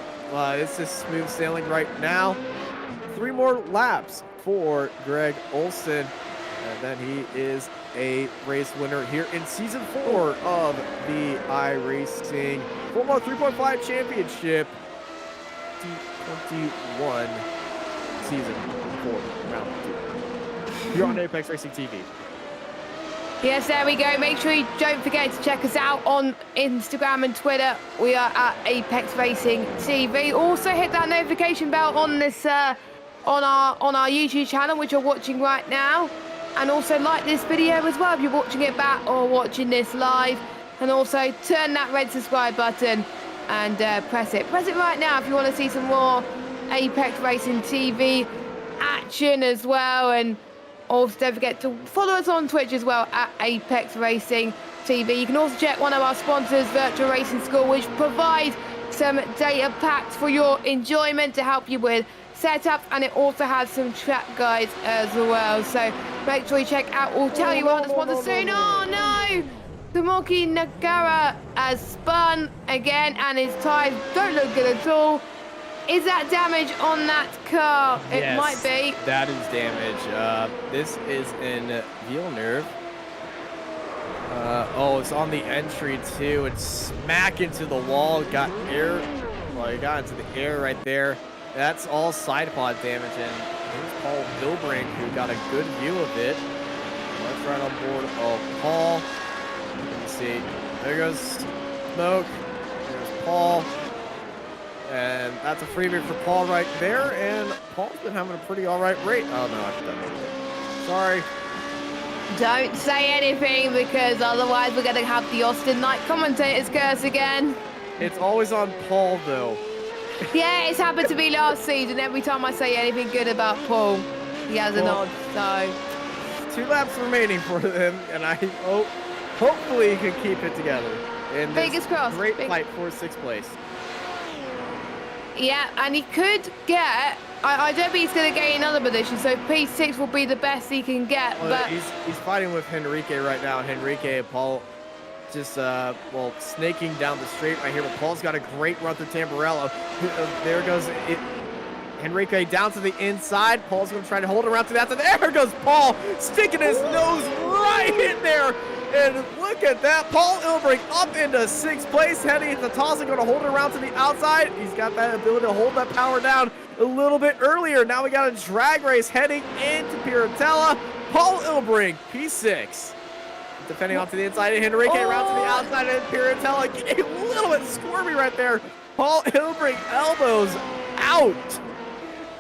it's just smooth sailing right now. 3 more laps for Greg Olson. And then he is a race winner here in Season 4 of the iRacing Formula 3.5 Championship 2021 Season 4, Round 2. You're on Apex Racing TV. Yes, there we go. Make sure you don't forget to check us out on Instagram and Twitter. We are at Apex Racing TV. Also hit that notification bell on this on our YouTube channel, which you're watching right now. And also like this video as well if you're watching it back or watching this live. And also turn that red subscribe button and press it. Press it right now if you want to see some more Apex Racing TV action as well. And also don't forget to follow us on Twitch as well at Apex Racing TV. You can also check one of our sponsors, Virtual Racing School, which provides some data packs for your enjoyment to help you with setups, and it also has some track guides as well. So make sure you check out. We'll tell you what the sponsors soon. Oh no! Tomoki Nagara has spun again, and his tires don't look good at all. Is that damage on that car? It Yes, might be. That is damage. This is in Villeneuve. Oh, it's on the entry too. It's smack into the wall. Got air. Well, he got into the air right there. That's all side pod damage, and here's Paul Hilbrink, who got a good view of it. Let's right on board of Paul. Let me see. There goes Smoke. There's Paul. And that's a freebie for Paul right there, and Paul's been having a pretty alright rate. Oh no, I've done it. Sorry. Don't say anything, because otherwise we're going to have the Austin Knight commentators curse again. It's always on Paul, though. Yeah, it's happened to me last season. Every time I say anything good about Paul, he has a nod. So 2 laps remaining for him, and I hope, hopefully, he can keep it together in this Fingers crossed. great fight for 6th place. Yeah, and he could get. I don't think he's going to gain another position. So P6 will be the best he can get. Well, but he's fighting with Henrique right now. Henrique and Paul just well, snaking down the straight right here. But Paul's got a great run through Tamburello. There goes it. Henrique down to the inside. Paul's going to try to hold it around to that. There goes Paul, sticking his nose right in there. And look at that. Paul Ilbrink up into 6th place, heading into Tawson, going to hold it around to the outside. He's got that ability to hold that power down a little bit earlier. Now we got a drag race heading into Piratella. Paul Ilbrink, P6. Defending off to the inside, and Henrique around to the outside, and Piratella getting a little bit squirmy right there. Paul Ilbrink elbows out.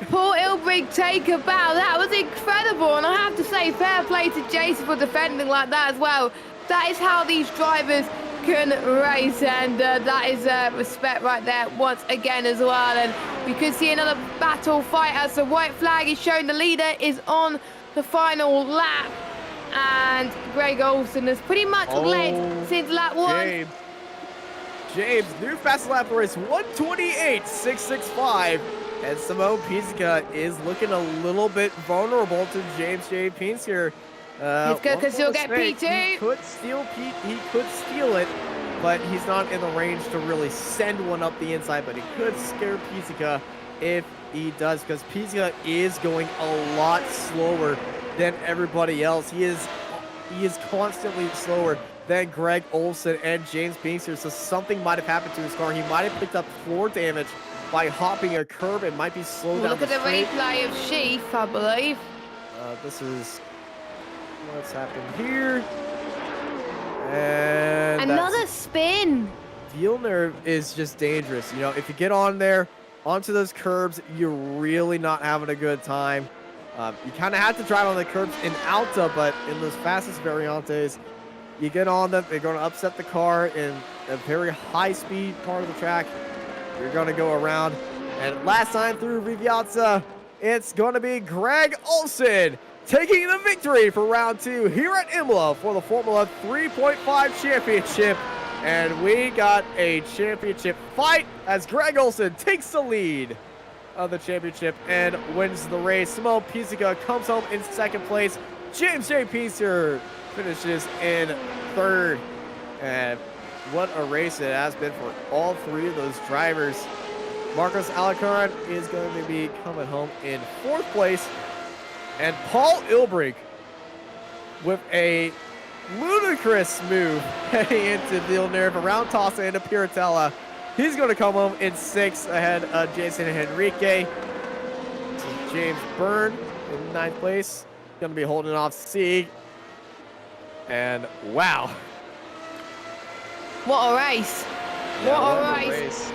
Paul Ilbrink take a bow. That was incredible. And I have to say, fair play to Jason for defending like that as well. That is how these drivers can race. And that is respect right there once again as well. And we could see another battle fight as the white flag is shown. The leader is on the final lap. And Greg Olson has pretty much led since lap 1. James, new fastest lap of the race, 128.665. And Simone Pizzica is looking a little bit vulnerable to James J. Pince here. He's good because he'll get P2. He could steal it, but he's not in the range to really send one up the inside. But he could scare Pizzica if he does, because Pizzica is going a lot slower than everybody else. He is constantly slower than Greg Olson and James Pince here. So something might have happened to his car. He might have picked up floor damage by hopping a curb. It might be slowed down. Look at the replay of Sheaf, I believe. This is what's happened here. And another spin. Villeneuve is just dangerous. You know, if you get on there, onto those curbs, you're really not having a good time. You kind of have to drive on the curbs in Alta, but in those fastest variantes, you get on them, they're going to upset the car in a very high-speed part of the track. You're going to go around. And last time through Riviazza, it's going to be Greg Olsen taking the victory for round 2 here at Imola for the Formula 3.5 Championship. And we got a championship fight as Greg Olsen takes the lead of the championship and wins the race. Simone Pizzica comes home in 2nd place. James J. Piecer finishes in 3rd. And what a race it has been for all 3 of those drivers. Marcos Alarcon is going to be coming home in 4th place. And Paul Ilbrink with a ludicrous move heading into Villeneuve, around toss into Piratella. He's going to come home in 6th ahead of Jason Henrique. This is James Byrne in 9th place. Going to be holding off Sieg. And wow. What a race. Yeah, what a race.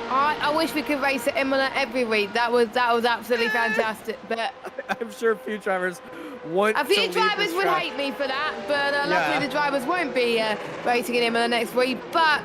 I wish we could race at Imola every week. That was absolutely fantastic. But I'm sure a few drivers want a few to drivers would track. hate me for that, but luckily the drivers won't be racing in Imola next week. But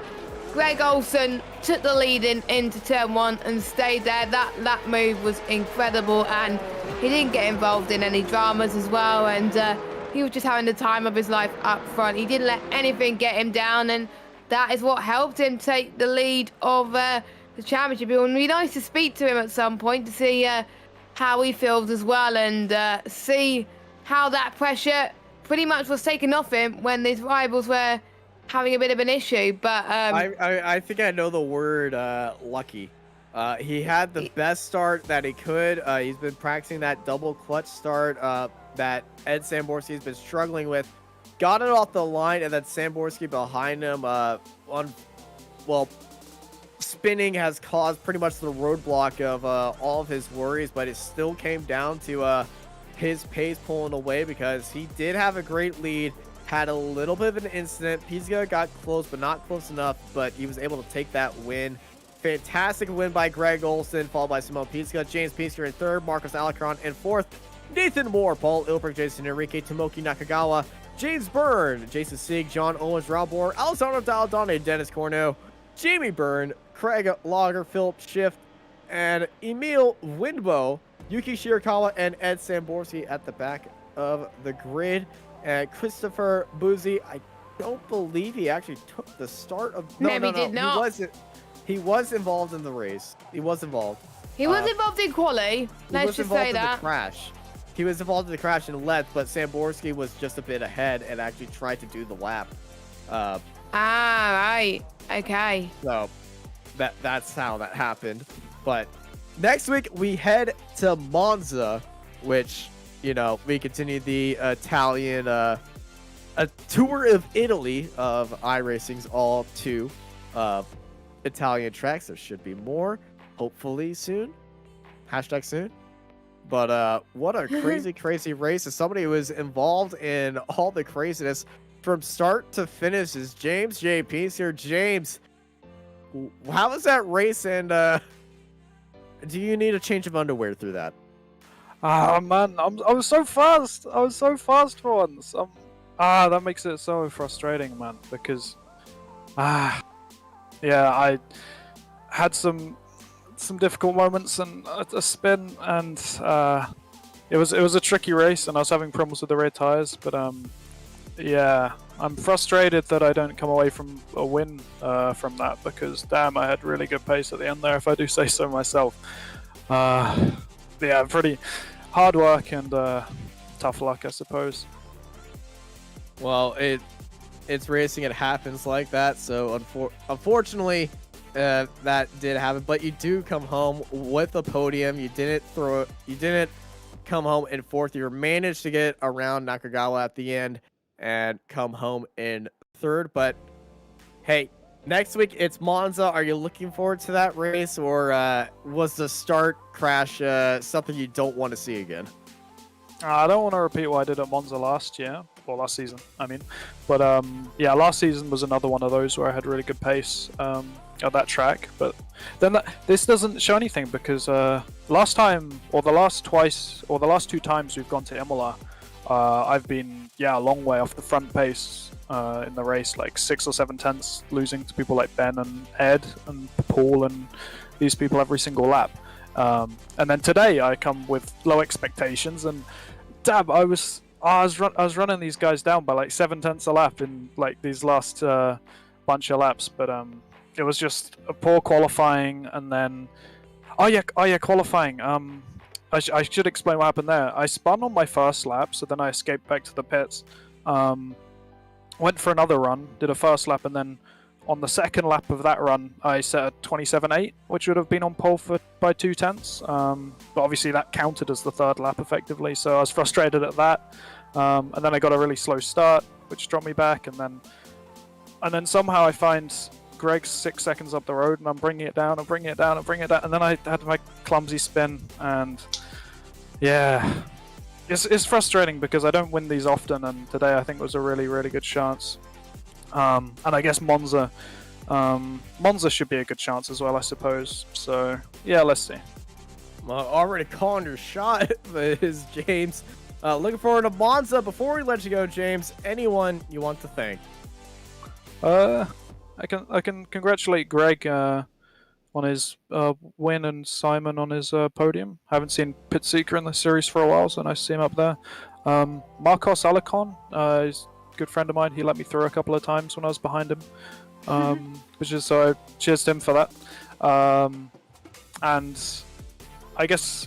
Greg Olsen took the lead into turn 1 and stayed there. That move was incredible, and he didn't get involved in any dramas as well. And he was just having the time of his life up front. He didn't let anything get him down, and that is what helped him take the lead of the championship. It would be nice to speak to him at some point to see how he feels as well, and see how that pressure pretty much was taken off him when his rivals were having a bit of an issue. But I think I know the word lucky. He had the best start that he could. He's been practicing that double clutch start that Ed Samborski has been struggling with. Got it off the line, and then Samborski behind him spinning has caused pretty much the roadblock of all of his worries, but it still came down to his pace pulling away, because he did have a great lead, had a little bit of an incident. Pizzica got close, but not close enough, but he was able to take that win. Fantastic win by Greg Olsen, followed by Simone Pizzica. James Piecer in 3rd, Marcos Alarcon in 4th, Nathan Moore, Paul Ilbrink, Jason Enrique, Tomoki Nakagawa, James Byrne, Jason Sieg, John Owens, Rob Moore, Alessandro Dalladone, Dennis Corno, Jamie Byrne, Craig Lager, Philip Schiff, and Emil Windbow, Yuki Shirakawa, and Ed Samborski at the back of the grid. And Christopher Boozy, I don't believe he actually took the start of... No, did not. He was involved in the race. He was involved. He was involved in quali. Let's just say that. The crash. He was involved in the crash and left, but Samborski was just a bit ahead and actually tried to do the lap. Right. Okay. So that's how that happened. But next week we head to Monza, which, you know, we continue the Italian a tour of Italy of iRacing's all 2 Italian tracks. There should be more, hopefully soon. Hashtag soon. But what a crazy race. As somebody who was involved in all the craziness from start to finish is James J. Piecer. James, how was that race, and do you need a change of underwear through that? Man, I was so fast. I was so fast for once. That makes it so frustrating, man, because yeah, I had some difficult moments and a spin, and it was a tricky race, and I was having problems with the rear tires. But yeah, I'm frustrated that I don't come away from a win from that, because damn, I had really good pace at the end there, if I do say so myself. Yeah, pretty hard work and tough luck, I suppose. Well, it's racing. It happens like that. So unfortunately, that did happen. But you do come home with a podium. You didn't come home in 4th. You managed to get around Nakagawa at the end and come home in 3rd. But hey, Next week, it's Monza. Are you looking forward to that race, or was the start crash something you don't want to see again? I don't want to repeat what I did at Monza last year, or last season, I mean. But yeah, last season was another one of those where I had really good pace at that track. But then this doesn't show anything because last time, or the last two times we've gone to Imola, I've been, a long way off the front pace in the race, like 6 or 7 tenths, losing to people like Ben and Ed and Paul and these people every single lap. And then today I come with low expectations, and damn, I was running these guys down by like 7 tenths a lap in like these last bunch of laps. But it was just a poor qualifying, and then qualifying. I should explain what happened there. I spun on my first lap, so then I escaped back to the pits. Went for another run, did a first lap, and then on the second lap of that run, I set a 27.8, which would have been on pole by 2 tenths. But obviously that counted as the third lap effectively, so I was frustrated at that. And then I got a really slow start, which dropped me back, and then somehow I find Greg's 6 seconds up the road, and I'm bringing it down, and then I had my clumsy spin, and yeah. It's frustrating because I don't win these often, and today I think was a really, really good chance. And I guess Monza should be a good chance as well, I suppose. So yeah, let's see. Well, already calling your shot is James. Looking forward to Monza. Before we let you go, James, anyone you want to thank? I can congratulate Greg on his win, and Simon on his podium. Haven't seen Pit Seeker in the series for a while, so nice to see him up there. Marcos Alicon, he's a good friend of mine. He let me through a couple of times when I was behind him, which is so cheers to him for that. And I guess,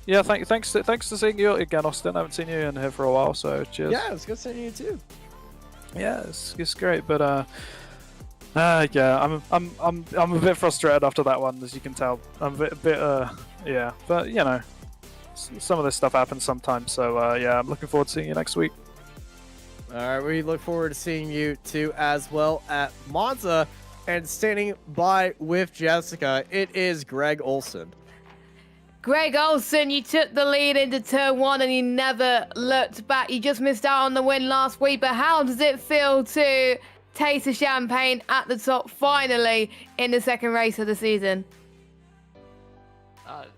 yeah, thanks to seeing you again, Austin. I haven't seen you in here for a while, so cheers. Yeah, it's good seeing you too. Yeah, it's great, but yeah, I'm a bit frustrated after that one, as you can tell. I'm a bit yeah, but you know, some of this stuff happens sometimes. So yeah, I'm looking forward to seeing you next week. All right, we look forward to seeing you too as well at Monza. And standing by with Jessica, it is Greg Olson. Greg Olson, you took the lead into turn 1 and you never looked back. You just missed out on the win last week, but how does it feel to taste the champagne at the top finally in the second race of the season?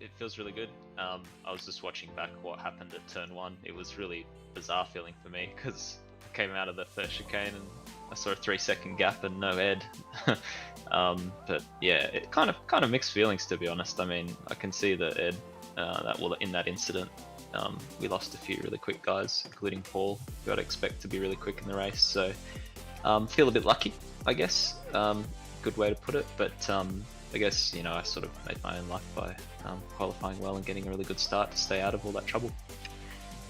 It feels really good. I was just watching back what happened at turn 1. It was really bizarre feeling for me because I came out of the first chicane and I saw a 3-second gap and no Ed. But yeah, it kind of mixed feelings, to be honest. I mean, I can see that Ed, in that incident, we lost a few really quick guys, including Paul, who I'd expect to be really quick in the race. So feel a bit lucky, I guess. Good way to put it. But I guess, you know, I sort of made my own luck by qualifying well and getting a really good start to stay out of all that trouble.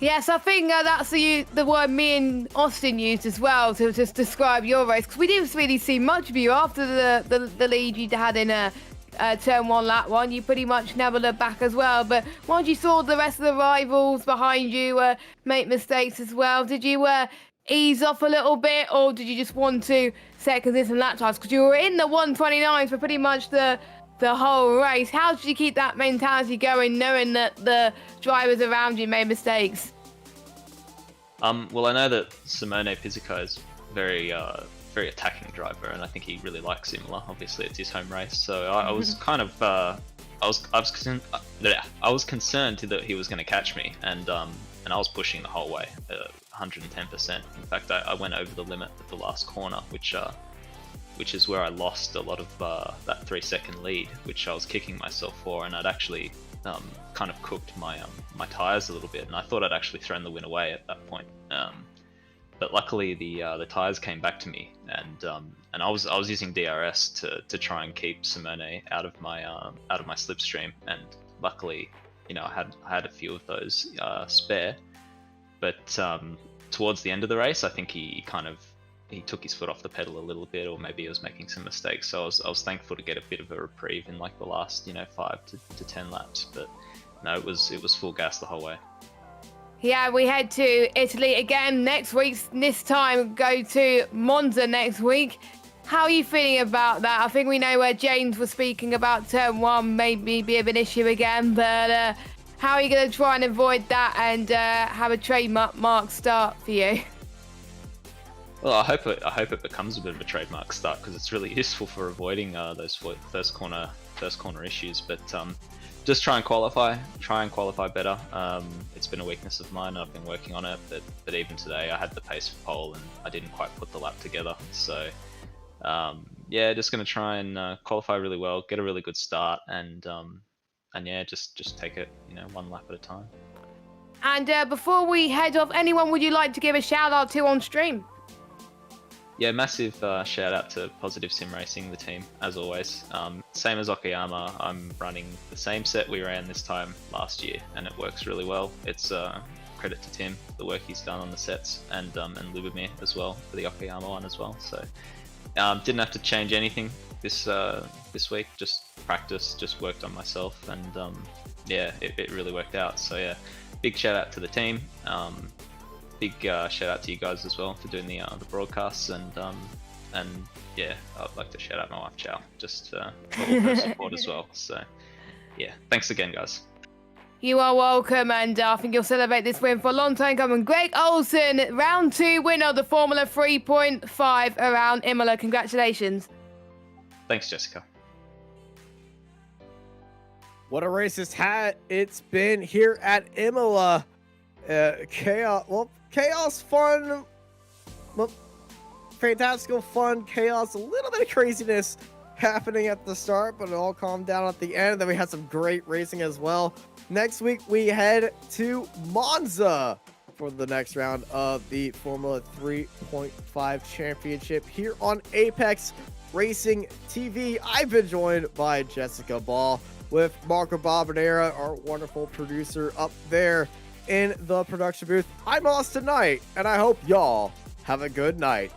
Yes, I think that's the word me and Austin used as well to just describe your race, because we didn't really see much of you after the lead you had in turn 1, lap 1. You pretty much never looked back as well. But once you saw the rest of the rivals behind you make mistakes as well, did you ease off a little bit, or did you just want to set consistent lap times? Because you were in the 129s for pretty much the whole race. How did you keep that mentality going, knowing that the drivers around you made mistakes? Well, I know that Simone Pizzico is very attacking driver, and I think he really likes Imola. Obviously, it's his home race, so I was kind of I was concerned that he was going to catch me, and I was pushing the whole way, 110%. In fact, I went over the limit at the last corner, which is where I lost a lot of that 3-second lead, which I was kicking myself for, and I'd actually kind of cooked my tires a little bit, and I thought I'd actually thrown the win away at that point. But luckily the tires came back to me, and I was using DRS to try and keep Simone out of my slipstream, and luckily, you know, I had a few of those spare. But towards the end of the race, I think he took his foot off the pedal a little bit, or maybe he was making some mistakes. So I was thankful to get a bit of a reprieve in like the last 5 to 10 laps. But no, it was full gas the whole way. Yeah, we head to Italy again next week. This time go to Monza next week. How are you feeling about that? I think we know where James was speaking about turn 1 maybe be a bit of an issue again, but how are you going to try and avoid that and have a trademark start for you? Well, I hope it becomes a bit of a trademark start because it's really useful for avoiding those first corner issues. But just try and qualify better. It's been a weakness of mine. I've been working on it, but even today I had the pace for pole and I didn't quite put the lap together. So yeah, just gonna try and qualify really well, get a really good start, and yeah, just take it, one lap at a time. And before we head off, anyone would you like to give a shout out to on stream? Yeah, massive shout out to Positive Sim Racing, the team, as always. Same as Okayama, I'm running the same set we ran this time last year, and it works really well. It's credit to Tim, the work he's done on the sets, and Lubomir as well for the Okayama one as well. So didn't have to change anything this week, just practice, just worked on myself, and yeah, it really worked out. So yeah, big shout out to the team. Big shout out to you guys as well for doing the broadcasts, and yeah, I'd like to shout out my wife Chow, just for all her support as well. So yeah, thanks again, guys. You are welcome, and I think you'll celebrate this win for a long time coming. Greg Olsen, round 2 winner of the Formula 3.5 around Imola. Congratulations. Thanks, Jessica. What a race it's been here at Imola. Chaos, fun, fantastical fun, chaos, a little bit of craziness happening at the start, but it all calmed down at the end. Then we had some great racing as well. Next week, we head to Monza for the next round of the Formula 3.5 Championship here on Apex Racing TV. I've been joined by Jessica Ball with Marco Bobanera, our wonderful producer up there in the production booth. I'm Austin Knight, and I hope y'all have a good night.